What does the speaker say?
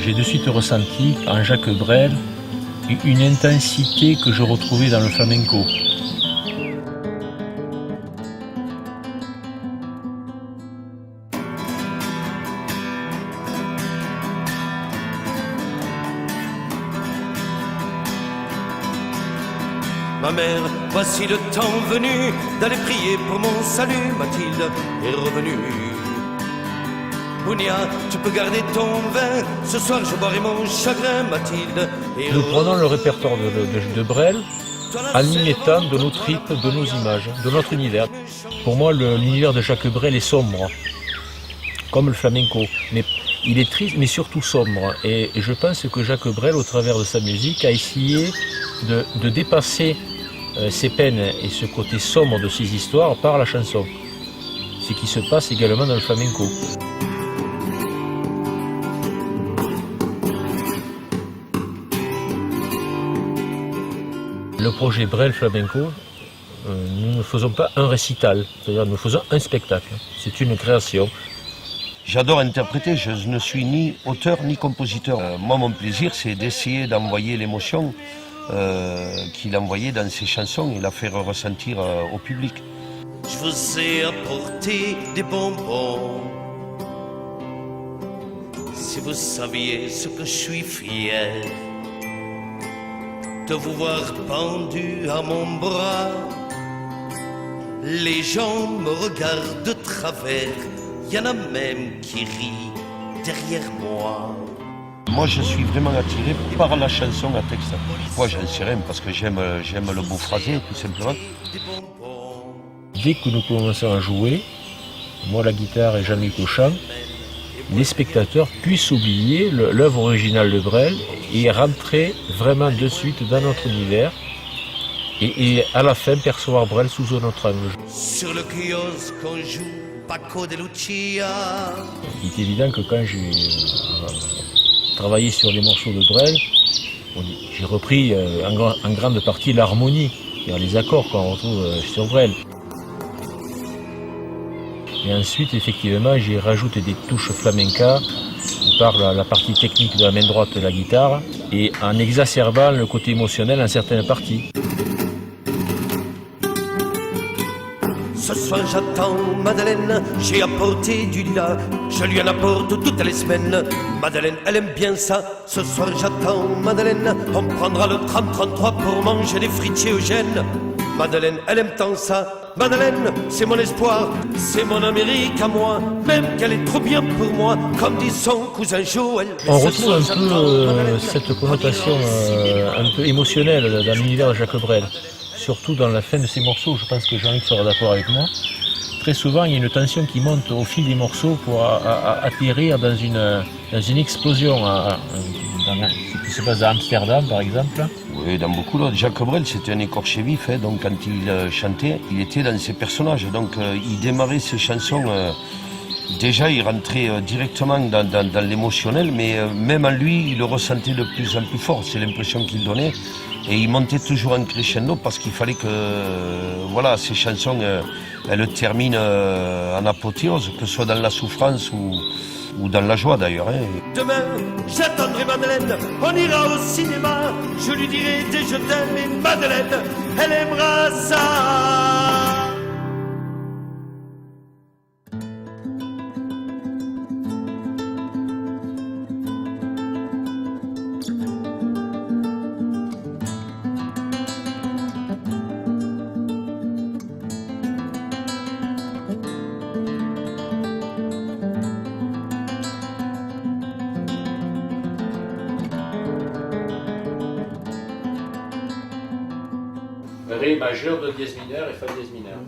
j'ai de suite ressenti en Jacques Brel une intensité que je retrouvais dans le flamenco. Ma mère, voici le temps venu d'aller prier pour mon salut. Mathilde est revenue. Bounia, tu peux garder ton vin. Ce soir, je boirai mon chagrin. Mathilde est Nous prenons le répertoire de Brel en y mettant de nos tripes, de nos images, de notre univers. Pour moi, l'univers de Jacques Brel est sombre, comme le flamenco. Mais il est triste, mais surtout sombre. Et je pense que Jacques Brel, au travers de sa musique, a essayé de dépasser ses peines et ce côté sombre de ses histoires par la chanson. Ce qui se passe également dans le flamenco. Le projet Brel Flamenco, nous ne faisons pas un récital, c'est-à-dire nous faisons un spectacle. C'est une création. J'adore interpréter, je ne suis ni auteur ni compositeur. Moi, mon plaisir, c'est d'essayer d'envoyer l'émotion qu'il envoyait dans ses chansons et la faire ressentir au public. Je vous ai apporté des bonbons. Si vous saviez ce que je suis fier de vous voir pendu à mon bras. Les gens me regardent de travers, y en a même qui rient derrière moi. Moi, je suis vraiment attiré par la chanson à texte. Moi, j'en sais rien parce que j'aime le beau phrasé, tout simplement. Dès que nous commençons à jouer, moi la guitare et Jean-Luc au chant, les spectateurs puissent oublier l'œuvre originale de Brel et rentrer vraiment de suite dans notre univers et à la fin percevoir Brel sous un autre angle. Sur le kiosque, on joue Paco de Lucia. Il est évident que quand j'ai travaillé sur les morceaux de Brel, j'ai repris en grande partie l'harmonie, c'est-à-dire les accords qu'on retrouve sur Brel. Et ensuite, effectivement, j'y rajoute des touches flamenca par la partie technique de la main droite de la guitare et en exacerbant le côté émotionnel en certaines parties. Ce soir j'attends Madeleine, j'ai apporté du lilas, je lui en apporte toutes les semaines. Madeleine, elle aime bien ça, ce soir j'attends Madeleine, on prendra le 30-33 pour manger des frites chez Eugène. Madeleine, elle aime tant ça. Madeleine, c'est mon espoir, c'est mon Amérique à moi, même qu'elle est trop bien pour moi, comme dit son cousin Joël. On retrouve un peu cette connotation un peu émotionnelle dans l'univers de Jacques Brel, surtout dans la fin de ses morceaux. Je pense que Jean-Luc sera d'accord avec moi. Très souvent, il y a une tension qui monte au fil des morceaux pour atterrir dans une explosion, ce qui se passe à Amsterdam par exemple. Oui, dans beaucoup d'autres. Jacques Brel, c'était un écorché vif, hein, donc quand il chantait, il était dans ses personnages. Donc il démarrait ses chansons, déjà il rentrait directement dans l'émotionnel, mais même en lui, il le ressentait de plus en plus fort, c'est l'impression qu'il donnait. Et il montait toujours en crescendo parce qu'il fallait que voilà, ces chansons, elles terminent en apothéose, que ce soit dans la souffrance ou dans la joie d'ailleurs. Hein. Demain, j'attendrai Madeleine, on ira au cinéma, je lui dirai des je t'aime et Madeleine, elle aimera ça. Ré majeur de dièse mineur et fa dièse mineur.